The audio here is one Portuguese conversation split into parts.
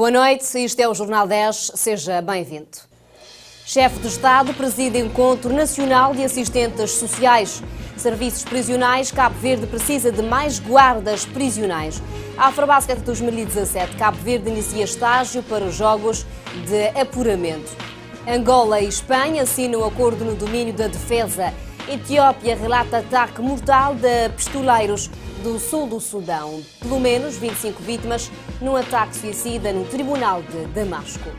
Boa noite, isto é o Jornal 10, seja bem-vindo. Chefe de Estado preside Encontro Nacional de Assistentes Sociais. Serviços prisionais, Cabo Verde precisa de mais guardas prisionais. A Afrobasket 2017, Cabo Verde inicia estágio para os Jogos de Apuramento. Angola e Espanha assinam acordo no domínio da defesa. Etiópia relata ataque mortal de pistoleiros do sul do Sudão. Pelo menos 25 vítimas num ataque suicida no Tribunal de Damasco.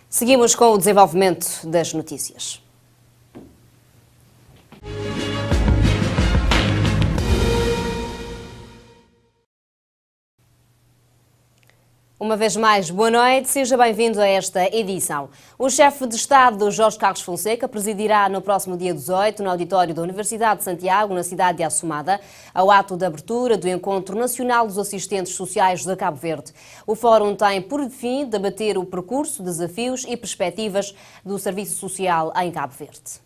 Seguimos com o desenvolvimento das notícias. Uma vez mais, boa noite, seja bem-vindo a esta edição. O chefe de Estado, Jorge Carlos Fonseca, presidirá no próximo dia 18, no auditório da Universidade de Santiago, na cidade de Assumada, ao ato de abertura do Encontro Nacional dos Assistentes Sociais de Cabo Verde. O fórum tem por fim debater o percurso, desafios e perspectivas do serviço social em Cabo Verde.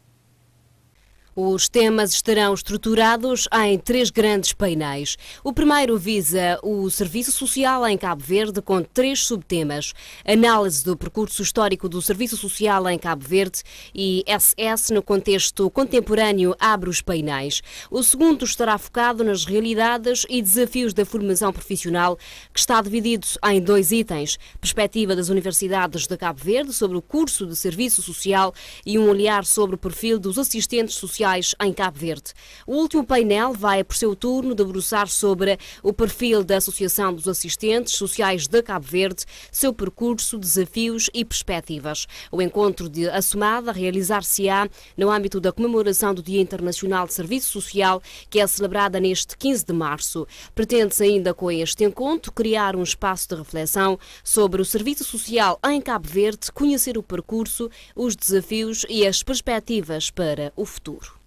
Os temas estarão estruturados em 3 grandes painéis. O primeiro visa o serviço social em Cabo Verde com 3 subtemas. Análise do percurso histórico do serviço social em Cabo Verde e SS no contexto contemporâneo abre os painéis. O segundo estará focado nas realidades e desafios da formação profissional, que está dividido em 2 itens. Perspectiva das universidades de Cabo Verde sobre o curso de serviço social e um olhar sobre o perfil dos assistentes sociais em Cabo Verde. O último painel vai, por seu turno, debruçar sobre o perfil da Associação dos Assistentes Sociais de Cabo Verde, seu percurso, desafios e perspectivas. O encontro de Assumada realizar-se-á no âmbito da comemoração do Dia Internacional de Serviço Social, que é celebrada neste 15 de março. Pretende-se ainda com este encontro criar um espaço de reflexão sobre o serviço social em Cabo Verde, conhecer o percurso, os desafios e as perspectivas para o futuro.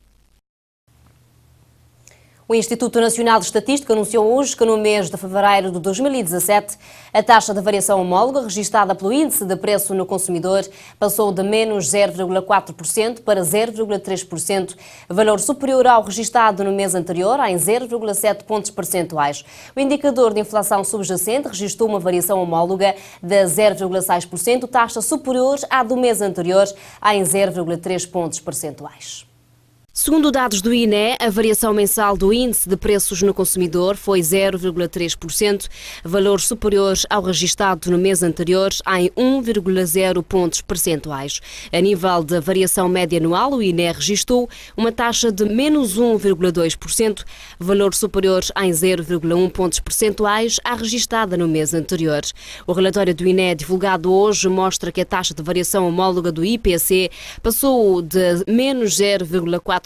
O Instituto Nacional de Estatística anunciou hoje que no mês de fevereiro de 2017 a taxa de variação homóloga registada pelo Índice de Preço no Consumidor passou de menos 0,4% para 0,3%, valor superior ao registado no mês anterior em 0,7 pontos percentuais. O indicador de inflação subjacente registrou uma variação homóloga de 0,6%, taxa superior à do mês anterior em 0,3 pontos percentuais. Segundo dados do INE, a variação mensal do índice de preços no consumidor foi 0,3%, valor superior ao registado no mês anterior em 1,0 pontos percentuais. A nível de variação média anual, o INE registrou uma taxa de menos 1,2%, valor superior em 0,1 pontos percentuais à registada no mês anterior. O relatório do INE divulgado hoje mostra que a taxa de variação homóloga do IPC passou de menos 0,4%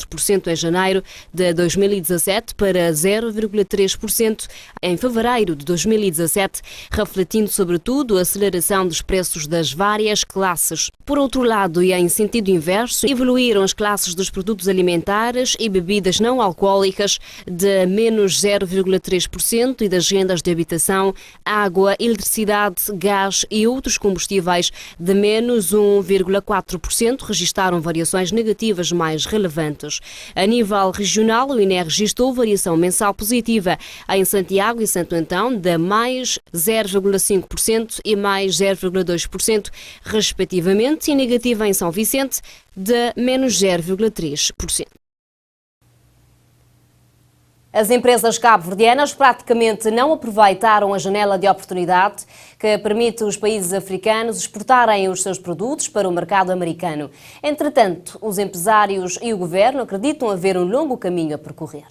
em janeiro de 2017 para 0,3% em fevereiro de 2017, refletindo sobretudo a aceleração dos preços das várias classes. Por outro lado, e em sentido inverso, evoluíram as classes dos produtos alimentares e bebidas não alcoólicas de menos 0,3% e das rendas de habitação, água, eletricidade, gás e outros combustíveis de menos 1,4%, registaram variações negativas mais relevantes. A nível regional, o INE registrou variação mensal positiva em Santiago e Santo Antão de mais 0,5% e mais 0,2%, respectivamente, e negativa em São Vicente de menos 0,3%. As empresas cabo-verdianas praticamente não aproveitaram a janela de oportunidade que permite os países africanos exportarem os seus produtos para o mercado americano. Entretanto, os empresários e o governo acreditam haver um longo caminho a percorrer.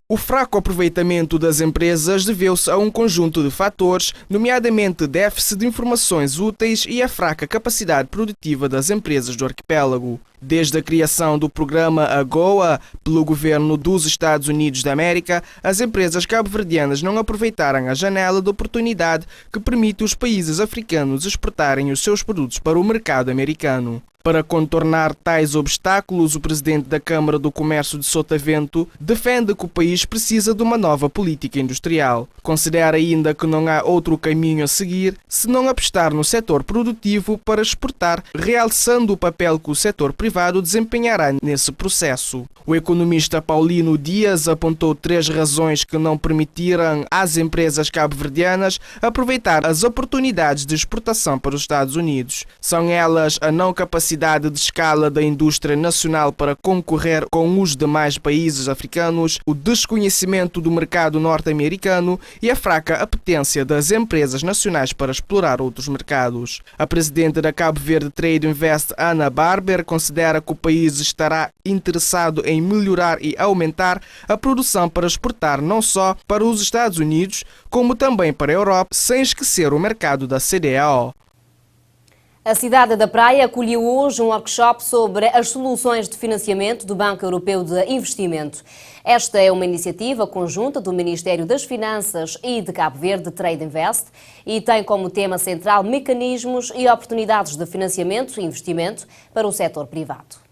O fraco aproveitamento das empresas deveu-se a um conjunto de fatores, nomeadamente déficit de informações úteis e a fraca capacidade produtiva das empresas do arquipélago. Desde a criação do programa AGOA pelo governo dos Estados Unidos da América, as empresas cabo-verdianas não aproveitaram a janela de oportunidade que permite os países africanos exportarem os seus produtos para o mercado americano. Para contornar tais obstáculos, o presidente da Câmara do Comércio de Sotavento defende que o país precisa de uma nova política industrial. Considera ainda que não há outro caminho a seguir se não apostar no setor produtivo para exportar, realçando o papel que o setor privado desempenhará nesse processo. O economista Paulino Dias apontou 3 razões que não permitiram às empresas cabo-verdianas aproveitar as oportunidades de exportação para os Estados Unidos. São elas a não capacidade de escala da indústria nacional para concorrer com os demais países africanos, o desconhecimento do mercado norte-americano e a fraca apetência das empresas nacionais para explorar outros mercados. A presidente da Cabo Verde Trade Invest, Ana Barber, considera que o país estará interessado em melhorar e aumentar a produção para exportar não só para os Estados Unidos, como também para a Europa, sem esquecer o mercado da CDAO. A cidade da Praia acolheu hoje um workshop sobre as soluções de financiamento do Banco Europeu de Investimento. Esta é uma iniciativa conjunta do Ministério das Finanças e de Cabo Verde Trade Invest e tem como tema central mecanismos e oportunidades de financiamento e investimento para o setor privado.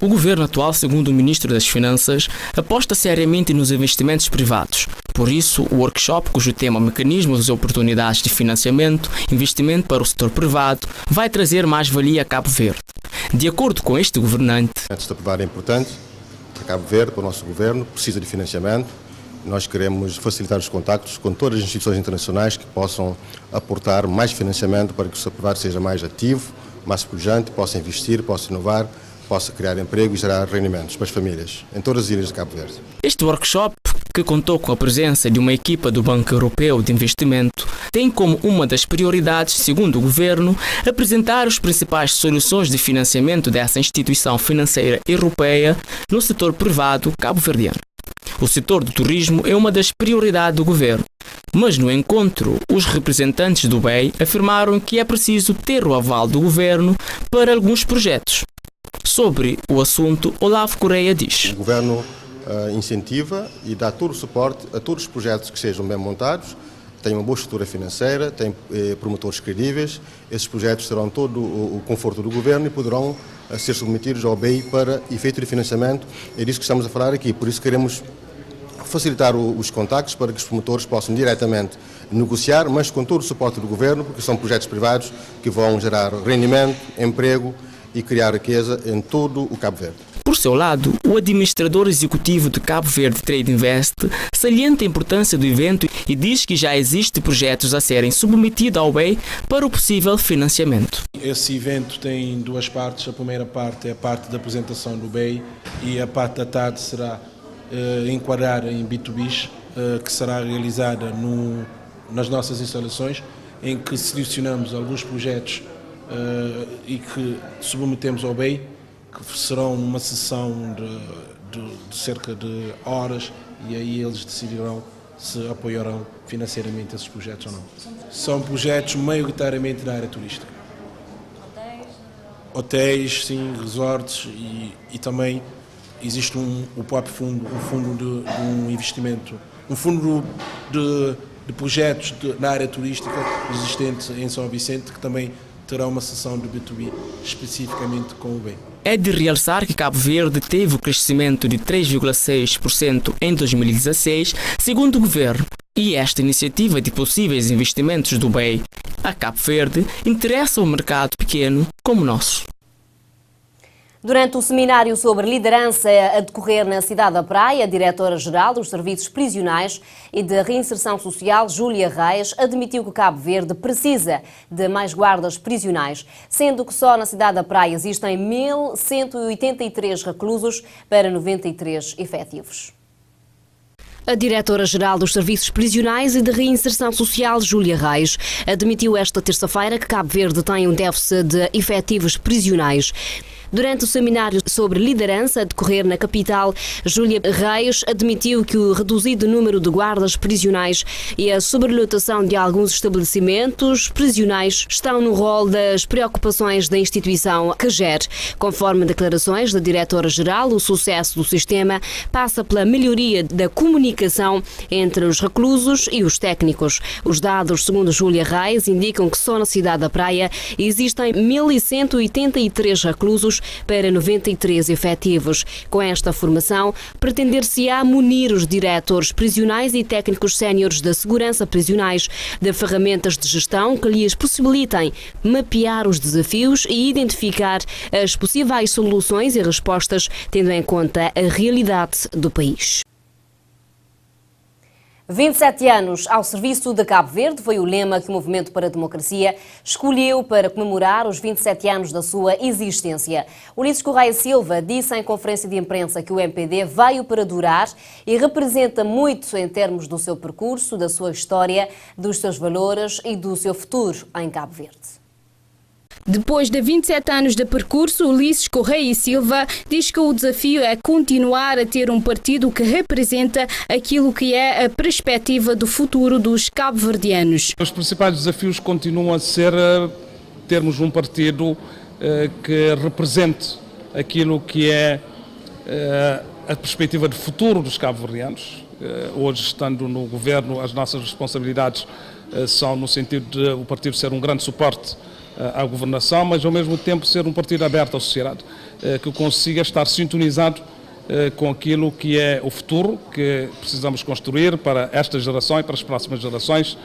O governo atual, segundo o Ministro das Finanças, aposta seriamente nos investimentos privados. Por isso, o workshop, cujo tema Mecanismos e Oportunidades de Financiamento e Investimento para o Setor Privado, vai trazer mais-valia a Cabo Verde. De acordo com este governante, o setor privado é importante para Cabo Verde, para o nosso governo, precisa de financiamento. Nós queremos facilitar os contactos com todas as instituições internacionais que possam aportar mais financiamento para que o setor privado seja mais ativo, mais pujante, possa investir, possa inovar, possa criar emprego e gerar rendimentos para as famílias em todas as ilhas de Cabo Verde. Este workshop, que contou com a presença de uma equipa do Banco Europeu de Investimento, tem como uma das prioridades, segundo o governo, apresentar as principais soluções de financiamento dessa instituição financeira europeia no setor privado cabo-verdiano. O setor do turismo é uma das prioridades do governo, mas no encontro, os representantes do BEI afirmaram que é preciso ter o aval do governo para alguns projetos. Sobre o assunto, Olavo Correia diz: o governo incentiva e dá todo o suporte a todos os projetos que sejam bem montados, têm uma boa estrutura financeira, têm promotores credíveis. Esses projetos terão todo o conforto do governo e poderão ser submetidos ao BEI para efeito de financiamento. É disso que estamos a falar aqui, por isso queremos facilitar os contactos para que os promotores possam diretamente negociar, mas com todo o suporte do governo, porque são projetos privados que vão gerar rendimento, emprego e criar riqueza em todo o Cabo Verde. Por seu lado, o administrador executivo de Cabo Verde Trade Invest salienta a importância do evento e diz que já existem projetos a serem submetidos ao BEI para o possível financiamento. Esse evento tem 2 partes. A primeira parte é a parte da apresentação do BEI e a parte da tarde será enquadrar em B2Bs, que será realizada nas nossas instalações, em que selecionamos alguns projetos e que submetemos ao BEI, que serão uma sessão de cerca de horas, e aí eles decidirão se apoiarão financeiramente esses projetos ou não. São projetos maioritariamente na área turística. Hotéis, sim, resorts e também existe o próprio fundo, um fundo de um investimento, um fundo de projetos na área turística existente em São Vicente, que também terá uma sessão de B2B especificamente com o BEI. É de realçar que Cabo Verde teve o crescimento de 3,6% em 2016, segundo o governo, e esta iniciativa de possíveis investimentos do BEI a Cabo Verde interessa o mercado pequeno como o nosso. Durante o seminário sobre liderança a decorrer na cidade da Praia, a diretora-geral dos Serviços Prisionais e de Reinserção Social, Júlia Reis, admitiu que Cabo Verde precisa de mais guardas prisionais, sendo que só na cidade da Praia existem 1.183 reclusos para 93 efetivos. A diretora-geral dos Serviços Prisionais e de Reinserção Social, Júlia Reis, admitiu esta terça-feira que Cabo Verde tem um déficit de efetivos prisionais. Durante o seminário sobre liderança a decorrer na capital, Júlia Reis admitiu que o reduzido número de guardas prisionais e a sobrelotação de alguns estabelecimentos prisionais estão no rol das preocupações da instituição que gere. Conforme declarações da diretora-geral, o sucesso do sistema passa pela melhoria da comunicação entre os reclusos e os técnicos. Os dados, segundo Júlia Reis, indicam que só na cidade da Praia existem 1.183 reclusos para 93 efetivos. Com esta formação, pretender-se-á munir os diretores prisionais e técnicos séniores da segurança prisionais de ferramentas de gestão que lhes possibilitem mapear os desafios e identificar as possíveis soluções e respostas, tendo em conta a realidade do país. 27 anos ao serviço de Cabo Verde foi o lema que o Movimento para a Democracia escolheu para comemorar os 27 anos da sua existência. Ulisses Correia Silva disse em conferência de imprensa que o MPD veio para durar e representa muito em termos do seu percurso, da sua história, dos seus valores e do seu futuro em Cabo Verde. Depois de 27 anos de percurso, Ulisses Correia Silva diz que o desafio é continuar a ter um partido que representa aquilo que é a perspectiva do futuro dos cabo-verdianos. Os principais desafios continuam a ser termos um partido que represente aquilo que é a perspectiva de futuro dos cabo-verdianos. Hoje, estando no governo, as nossas responsabilidades são no sentido de o partido ser um grande suporte à governação, mas ao mesmo tempo ser um partido aberto à sociedade, que consiga estar sintonizado com aquilo que é o futuro que precisamos construir para esta geração e para as próximas gerações,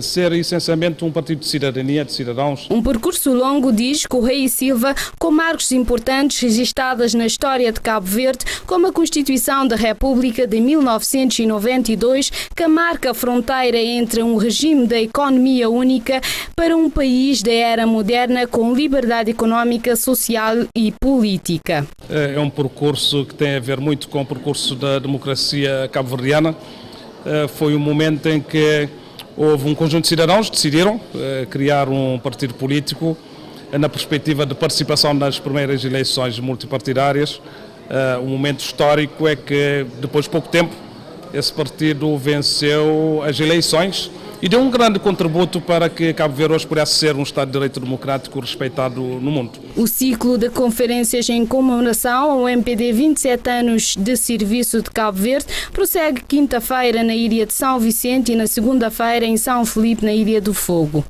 ser essencialmente um partido de cidadania, de cidadãos. Um percurso longo, diz Correia Silva, com marcos importantes registados na história de Cabo Verde, como a Constituição da República de 1992, que marca a fronteira entre um regime da economia única para um país da era moderna com liberdade económica, social e política. É um percurso que tem a ver muito com o percurso da democracia cabo-verdiana. Foi um momento em que houve um conjunto de cidadãos que decidiram criar um partido político na perspectiva de participação nas primeiras eleições multipartidárias. Um momento histórico é que, depois de pouco tempo, esse partido venceu as eleições e deu um grande contributo para que Cabo Verde hoje pudesse ser um Estado de Direito democrático respeitado no mundo. O ciclo de conferências em comemoração ao MPD 27 anos de serviço de Cabo Verde prossegue quinta-feira na Ilha de São Vicente e na segunda-feira em São Felipe, na Ilha do Fogo.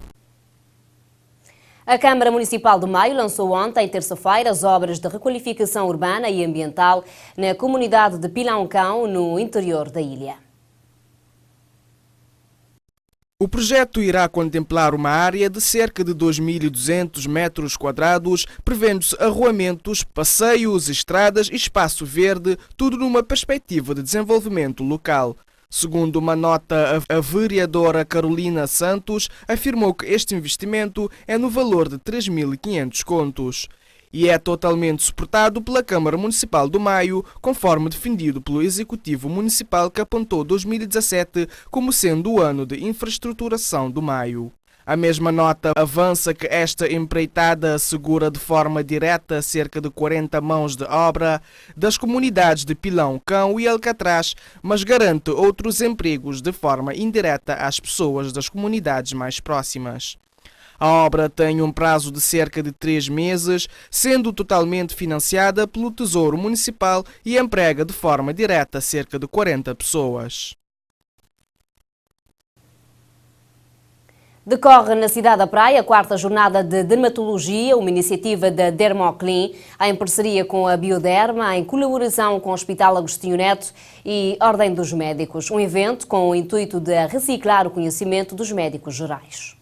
A Câmara Municipal do Maio lançou ontem, terça-feira, as obras de requalificação urbana e ambiental na comunidade de Pilãocão, no interior da ilha. O projeto irá contemplar uma área de cerca de 2.200 metros quadrados, prevendo-se arruamentos, passeios, estradas e espaço verde, tudo numa perspectiva de desenvolvimento local. Segundo uma nota, a vereadora Carolina Santos afirmou que este investimento é no valor de 3.500 contos. E é totalmente suportado pela Câmara Municipal do Maio, conforme defendido pelo Executivo Municipal, que apontou 2017 como sendo o ano de infraestruturação do Maio. A mesma nota avança que esta empreitada assegura de forma direta cerca de 40 mãos de obra das comunidades de Pilãocão e Alcatraz, mas garante outros empregos de forma indireta às pessoas das comunidades mais próximas. A obra tem um prazo de cerca de 3 meses, sendo totalmente financiada pelo Tesouro Municipal e emprega de forma direta cerca de 40 pessoas. Decorre na cidade da Praia a 4ª jornada de dermatologia, uma iniciativa da Dermoclin, em parceria com a Bioderma, em colaboração com o Hospital Agostinho Neto e Ordem dos Médicos. Um evento com o intuito de reciclar o conhecimento dos médicos gerais.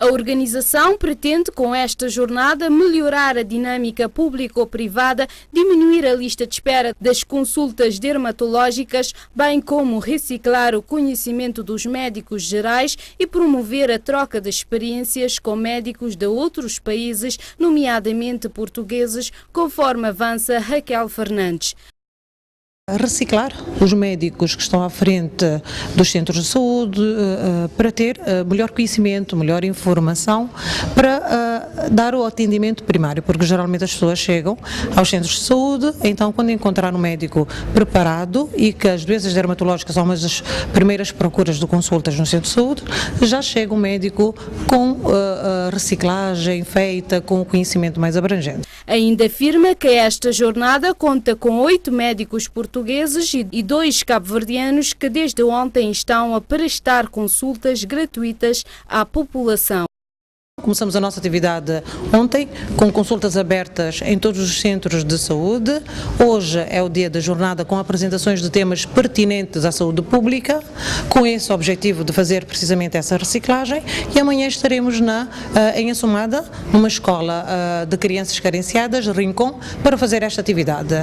A organização pretende, com esta jornada, melhorar a dinâmica público-privada, diminuir a lista de espera das consultas dermatológicas, bem como reciclar o conhecimento dos médicos gerais e promover a troca de experiências com médicos de outros países, nomeadamente portugueses, conforme avança Raquel Fernandes. Reciclar os médicos que estão à frente dos centros de saúde para ter melhor conhecimento, melhor informação, para dar o atendimento primário, porque geralmente as pessoas chegam aos centros de saúde, então quando encontrar um médico preparado e que as doenças dermatológicas são uma das primeiras procuras de consultas no centro de saúde, já chega um médico com reciclagem feita, com conhecimento mais abrangente. Ainda afirma que esta jornada conta com 8 médicos portugueses e 2 cabo-verdianos que desde ontem estão a prestar consultas gratuitas à população. Começamos a nossa atividade ontem com consultas abertas em todos os centros de saúde. Hoje é o dia da jornada com apresentações de temas pertinentes à saúde pública, com esse objetivo de fazer precisamente essa reciclagem, e amanhã estaremos em Assumada, numa escola de crianças carenciadas, Rincon, para fazer esta atividade.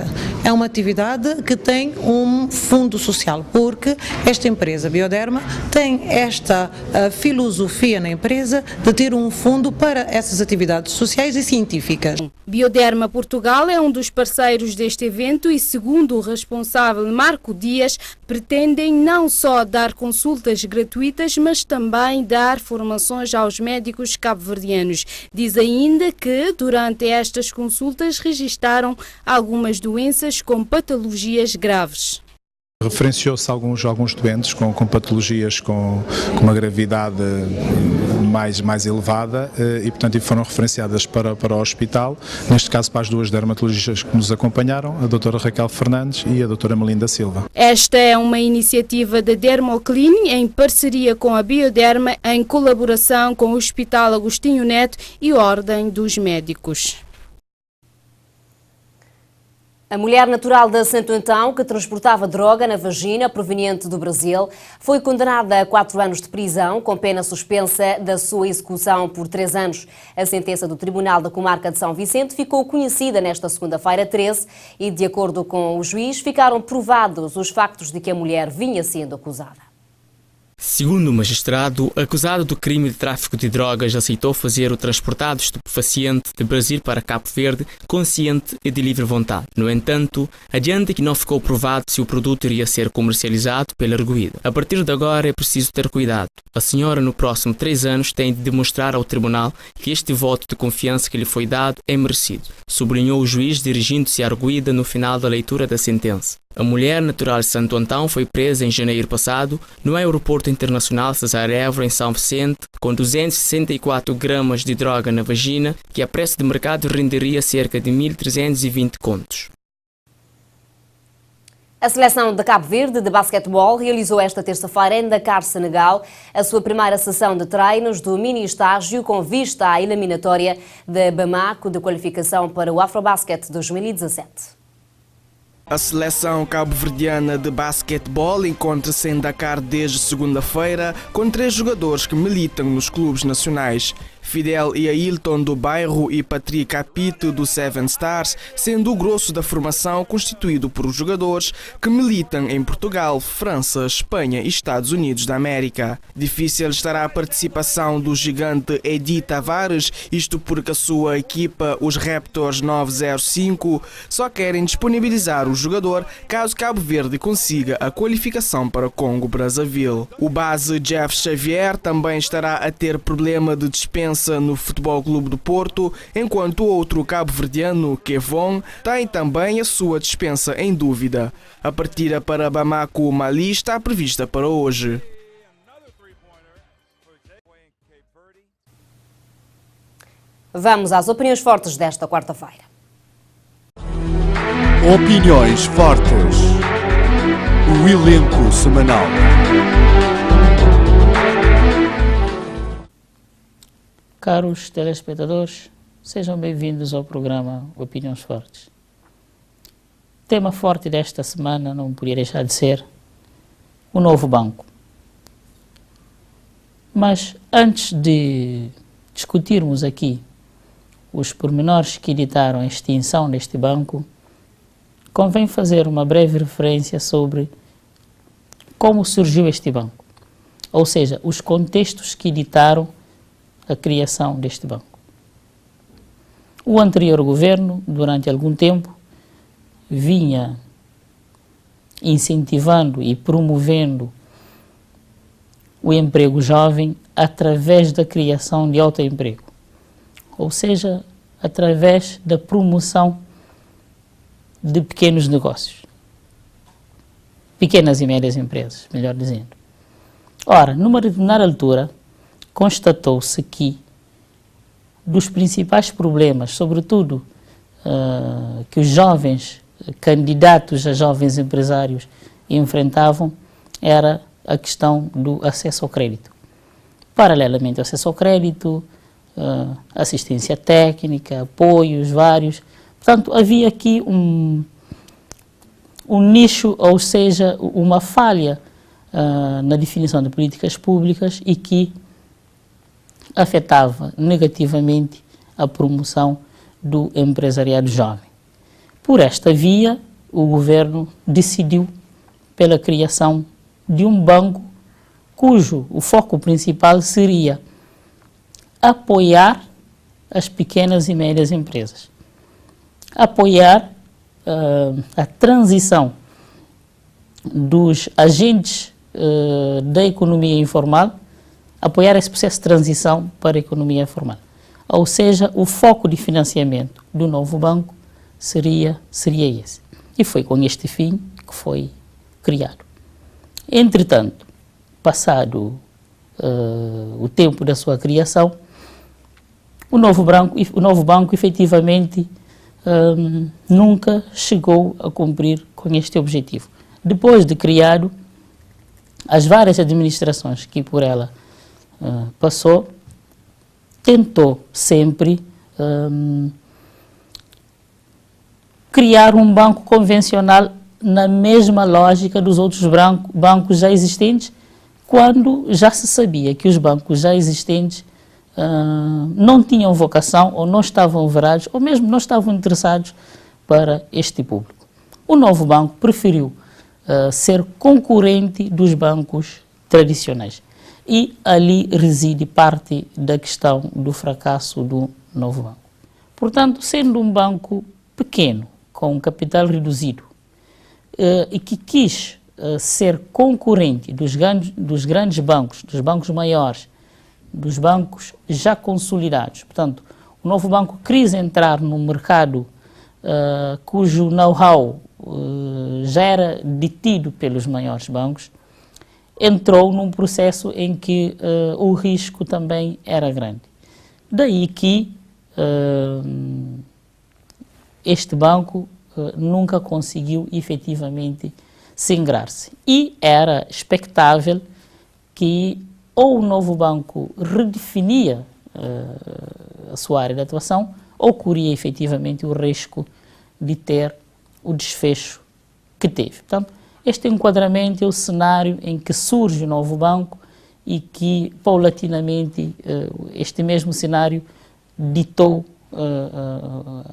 É uma atividade que tem um fundo social, porque esta empresa Bioderma tem esta filosofia na empresa de ter um fundo para essas atividades sociais e científicas. Bioderma Portugal é um dos parceiros deste evento e, segundo o responsável Marco Dias, pretendem não só dar consultas gratuitas, mas também dar formações aos médicos cabo-verdianos. Diz ainda que, durante estas consultas, registaram algumas doenças com patologias graves. Referenciou-se alguns doentes com patologias com uma gravidade mais elevada e, portanto, foram referenciadas para o hospital, neste caso para as 2 dermatologistas que nos acompanharam, a doutora Raquel Fernandes e a doutora Melinda Silva. Esta é uma iniciativa da Dermoclin em parceria com a Bioderma, em colaboração com o Hospital Agostinho Neto e Ordem dos Médicos. A mulher natural de Santo Antão, que transportava droga na vagina proveniente do Brasil, foi condenada a 4 anos de prisão, com pena suspensa da sua execução por 3 anos. A sentença do Tribunal da Comarca de São Vicente ficou conhecida nesta segunda-feira 13 e, de acordo com o juiz, ficaram provados os factos de que a mulher vinha sendo acusada. Segundo o magistrado, acusado do crime de tráfico de drogas aceitou fazer o transportado estupefaciente de Brasil para Cabo Verde consciente e de livre vontade. No entanto, adianta que não ficou provado se o produto iria ser comercializado pela arguida. A partir de agora é preciso ter cuidado. A senhora, no próximo 3 anos, tem de demonstrar ao tribunal que este voto de confiança que lhe foi dado é merecido, sublinhou o juiz dirigindo-se à arguida no final da leitura da sentença. A mulher natural de Santo Antão foi presa em janeiro passado no aeroporto internacional Cesar Évora, em São Vicente, com 264 gramas de droga na vagina, que a preço de mercado renderia cerca de 1.320 contos. A seleção de Cabo Verde de basquetebol realizou esta terça-feira em Dakar, Senegal, a sua primeira sessão de treinos do mini-estágio com vista à eliminatória de Bamako de qualificação para o Afrobasket 2017. A seleção cabo-verdiana de basquetebol encontra-se em Dakar desde segunda-feira com 3 jogadores que militam nos clubes nacionais. Fidel e Ailton do Bairro e Patrick Apito do Seven Stars, sendo o grosso da formação constituído por jogadores que militam em Portugal, França, Espanha e Estados Unidos da América. Difícil estará a participação do gigante Edi Tavares, isto porque a sua equipa, os Raptors 905, só querem disponibilizar o jogador caso Cabo Verde consiga a qualificação para Congo-Brazzaville. O base Jeff Xavier também estará a ter problema de dispensa no Futebol Clube do Porto, enquanto o outro cabo-verdiano, Kevon, tem também a sua dispensa em dúvida. A partida para Bamako, Mali, está prevista para hoje. Vamos às opiniões fortes desta quarta-feira. Opiniões fortes. O elenco semanal. Caros telespectadores, sejam bem-vindos ao programa Opiniões Fortes. O tema forte desta semana não podia deixar de ser o novo banco. Mas antes de discutirmos aqui os pormenores que ditaram a extinção deste banco, convém fazer uma breve referência sobre como surgiu este banco, ou seja, os contextos que ditaram a criação deste banco. O anterior governo, durante algum tempo, vinha incentivando e promovendo o emprego jovem através da criação de autoemprego, ou seja, através da promoção de pequenos negócios, pequenas e médias empresas, melhor dizendo. Ora, numa determinada altura, constatou-se que dos principais problemas, sobretudo que os jovens candidatos a jovens empresários enfrentavam, era a questão do acesso ao crédito. Paralelamente ao acesso ao crédito, assistência técnica, apoios vários. Portanto, havia aqui um nicho, ou seja, uma falha na definição de políticas públicas e que afetava negativamente a promoção do empresariado jovem. Por esta via, o governo decidiu pela criação de um banco cujo o foco principal seria apoiar as pequenas e médias empresas, apoiar a transição dos agentes da economia informal, apoiar esse processo de transição para a economia formal. Ou seja, o foco de financiamento do novo banco seria esse. E foi com este fim que foi criado. Entretanto, passado o tempo da sua criação, o novo banco efetivamente nunca chegou a cumprir com este objetivo. Depois de criado, as várias administrações que por ela passou, tentou sempre criar um banco convencional na mesma lógica dos outros bancos já existentes, quando já se sabia que os bancos já existentes não tinham vocação ou não estavam virados ou mesmo não estavam interessados para este público. O novo banco preferiu ser concorrente dos bancos tradicionais e ali reside parte da questão do fracasso do novo banco. Portanto, sendo um banco pequeno, com um capital reduzido e que quis ser concorrente dos grandes bancos, dos bancos maiores, dos bancos já consolidados. Portanto, o novo banco quis entrar num mercado cujo know-how já era detido pelos maiores bancos, entrou num processo em que o risco também era grande. Daí que este banco nunca conseguiu efetivamente singrar-se. E era expectável que ou o novo banco redefinia a sua área de atuação ou corria efetivamente o risco de ter o desfecho que teve. Portanto, este enquadramento é o cenário em que surge o novo banco e que, paulatinamente, este mesmo cenário ditou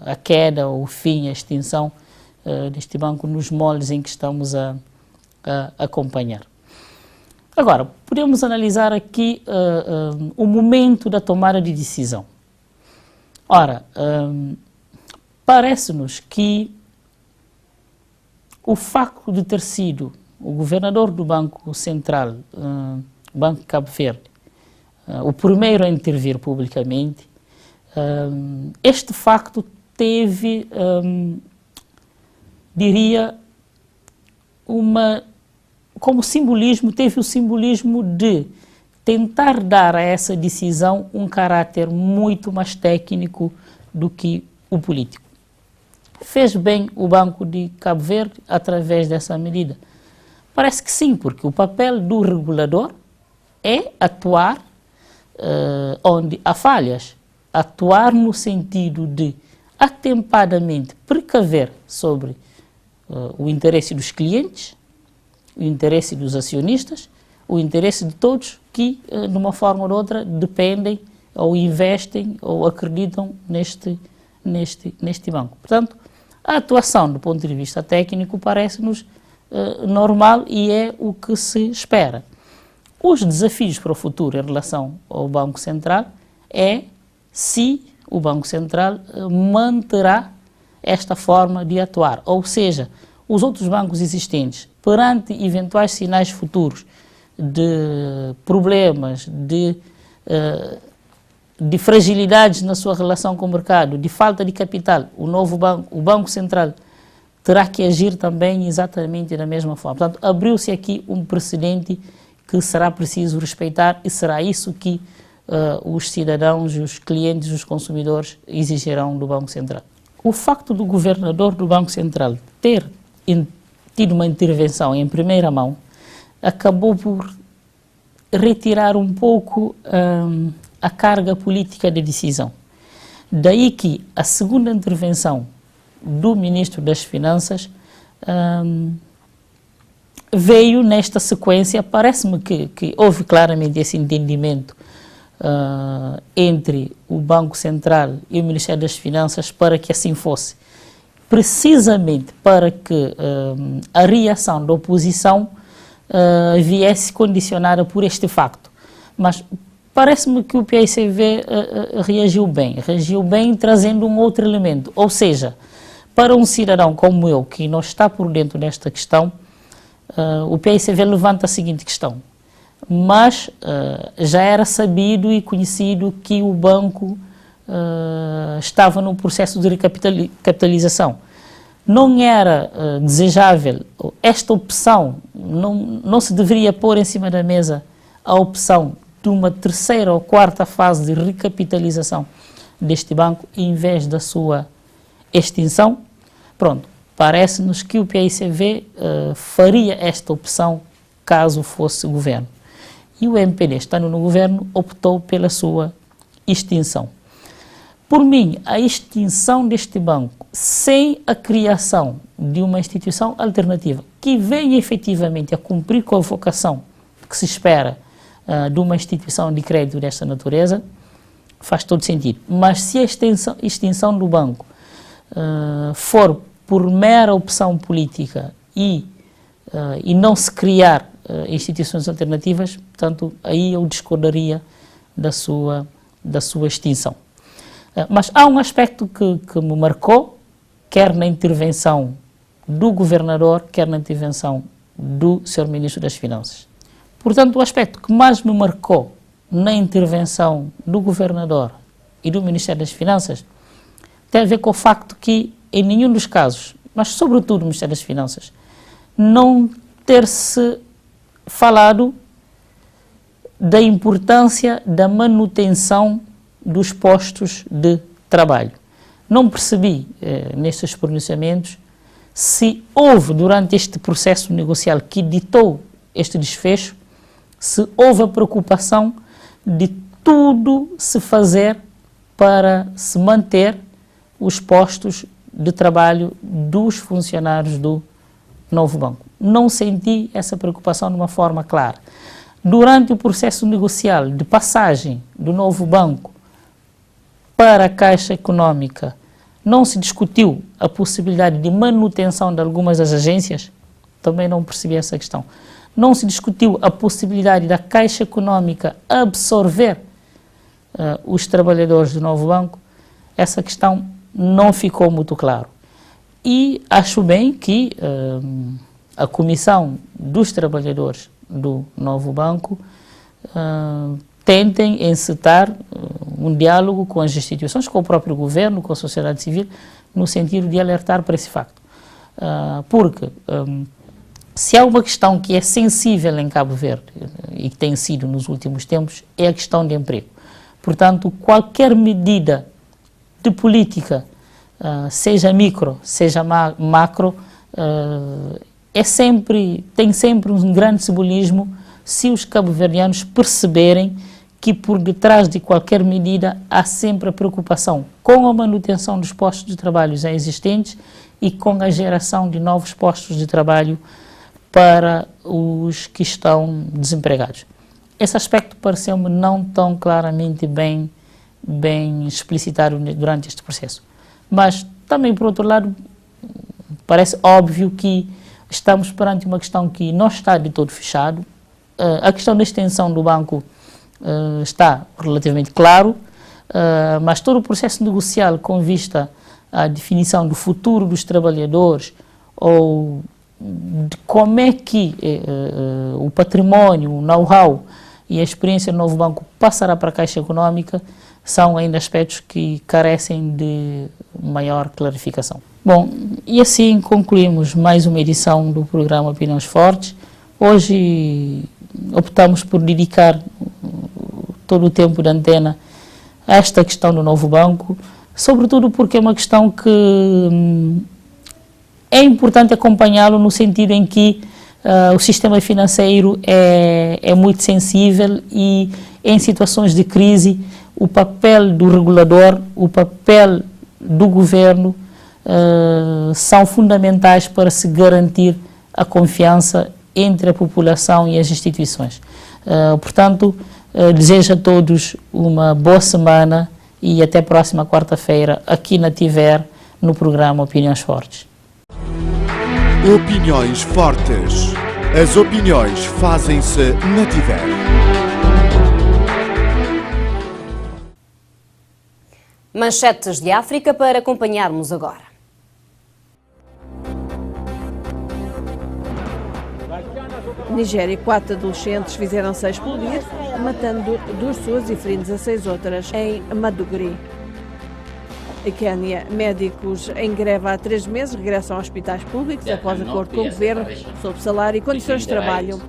a queda, o fim, a extinção deste banco nos moldes em que estamos a acompanhar. Agora, podemos analisar aqui o momento da tomada de decisão. Ora, parece-nos que o facto de ter sido o governador do Banco Central, Banco de Cabo Verde, o primeiro a intervir publicamente, este facto teve, diria, como simbolismo, teve o simbolismo de tentar dar a essa decisão um caráter muito mais técnico do que o político. Fez bem o Banco de Cabo Verde através dessa medida? Parece que sim, porque o papel do regulador é atuar onde há falhas, atuar no sentido de atempadamente precaver sobre o interesse dos clientes, o interesse dos acionistas, o interesse de todos que, de uma forma ou de outra, dependem ou investem ou acreditam neste banco. Portanto, a atuação do ponto de vista técnico parece-nos normal e é o que se espera. Os desafios para o futuro em relação ao Banco Central é se o Banco Central manterá esta forma de atuar, ou seja, os outros bancos existentes, perante eventuais sinais futuros de problemas, de fragilidades na sua relação com o mercado, de falta de capital, o Banco Central terá que agir também exatamente da mesma forma. Portanto, abriu-se aqui um precedente que será preciso respeitar e será isso que os cidadãos, os clientes, os consumidores exigirão do Banco Central. O facto do governador do Banco Central ter tido uma intervenção em primeira mão acabou por retirar um pouco a carga política de decisão. Daí que a segunda intervenção do Ministro das Finanças veio nesta sequência. Parece-me que houve claramente esse entendimento entre o Banco Central e o Ministério das Finanças para que assim fosse, precisamente para que a reação da oposição viesse condicionada por este facto. Mas parece-me que o PAICV reagiu bem trazendo um outro elemento, ou seja, para um cidadão como eu, que não está por dentro desta questão, o PAICV levanta a seguinte questão: mas já era sabido e conhecido que o banco estava num processo de recapitalização. Não era desejável esta opção, não se deveria pôr em cima da mesa a opção de uma terceira ou quarta fase de recapitalização deste banco em vez da sua extinção. Pronto, parece-nos que o PAICV faria esta opção caso fosse governo. E o MPD, estando no governo, optou pela sua extinção. Por mim, a extinção deste banco, sem a criação de uma instituição alternativa que venha efetivamente a cumprir com a vocação que se espera de uma instituição de crédito desta natureza, faz todo sentido. Mas se a extinção do banco for por mera opção política e não se criar instituições alternativas, portanto, aí eu discordaria da sua extinção. Mas há um aspecto que me marcou, quer na intervenção do governador, quer na intervenção do Sr. Ministro das Finanças. Portanto, o aspecto que mais me marcou na intervenção do governador e do Ministério das Finanças tem a ver com o facto que, em nenhum dos casos, mas sobretudo no Ministério das Finanças, não ter-se falado da importância da manutenção dos postos de trabalho. Não percebi, nestes pronunciamentos, se houve, durante este processo negocial que ditou este desfecho, se houve a preocupação de tudo se fazer para se manter os postos de trabalho dos funcionários do novo banco. Não senti essa preocupação de uma forma clara. Durante o processo negocial de passagem do novo banco para a Caixa Econômica, não se discutiu a possibilidade de manutenção de algumas das agências? Também não percebi essa questão. Não se discutiu a possibilidade da Caixa Econômica absorver os trabalhadores do novo banco? Essa questão não ficou muito claro. E acho bem que a Comissão dos Trabalhadores do novo banco tentem encetar um diálogo com as instituições, com o próprio governo, com a sociedade civil, no sentido de alertar para esse facto. Porque se há uma questão que é sensível em Cabo Verde, e que tem sido nos últimos tempos, é a questão de emprego. Portanto, qualquer medida de política, seja micro, seja macro, tem sempre um grande simbolismo se os cabo-verdianos perceberem que por detrás de qualquer medida há sempre a preocupação com a manutenção dos postos de trabalho já existentes e com a geração de novos postos de trabalho para os que estão desempregados. Esse aspecto pareceu-me não tão claramente bem explicitado durante este processo. Mas também, por outro lado, parece óbvio que estamos perante uma questão que não está de todo fechado. A questão da extensão do banco está relativamente claro, mas todo o processo negocial com vista à definição do futuro dos trabalhadores, ou de como é que o património, o know-how e a experiência do novo banco passará para a Caixa Econômica são ainda aspectos que carecem de maior clarificação. Bom, e assim concluímos mais uma edição do programa Opiniões Fortes. Hoje optamos por dedicar todo o tempo de antena a esta questão do novo banco, sobretudo porque é uma questão que é importante acompanhá-lo no sentido em que o sistema financeiro é muito sensível e em situações de crise o papel do regulador, o papel do governo são fundamentais para se garantir a confiança entre a população e as instituições. Portanto, desejo a todos uma boa semana e até a próxima quarta-feira aqui na TIVER, no programa Opiniões Fortes. Opiniões Fortes. As opiniões fazem-se na TIVER. Manchetes de África para acompanharmos agora. Nigéria, 4 adolescentes fizeram-se explodir, matando 2 pessoas e ferindo 16 outras em Maduguri. A Quênia, médicos em greve há 3 meses regressam aos hospitais públicos após acordo com o governo sobre salário e condições de trabalho.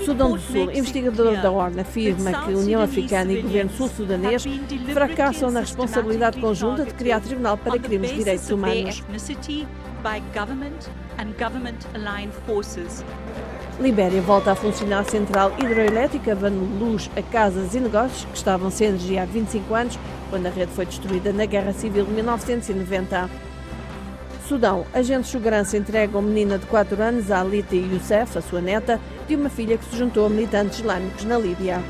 Sudão do Sul, investigador da ONU afirma que a União Africana e o governo sul-sudanês fracassam na responsabilidade conjunta de criar tribunal para crimes de direitos humanos. Libéria volta a funcionar a central hidroelétrica, dando luz a casas e negócios que estavam sem energia há 25 anos, quando a rede foi destruída na Guerra Civil de 1990. Sudão, agentes de segurança entregam menina de 4 anos, a Alita Youssef, a sua neta, de uma filha que se juntou a militantes islâmicos na Líbia.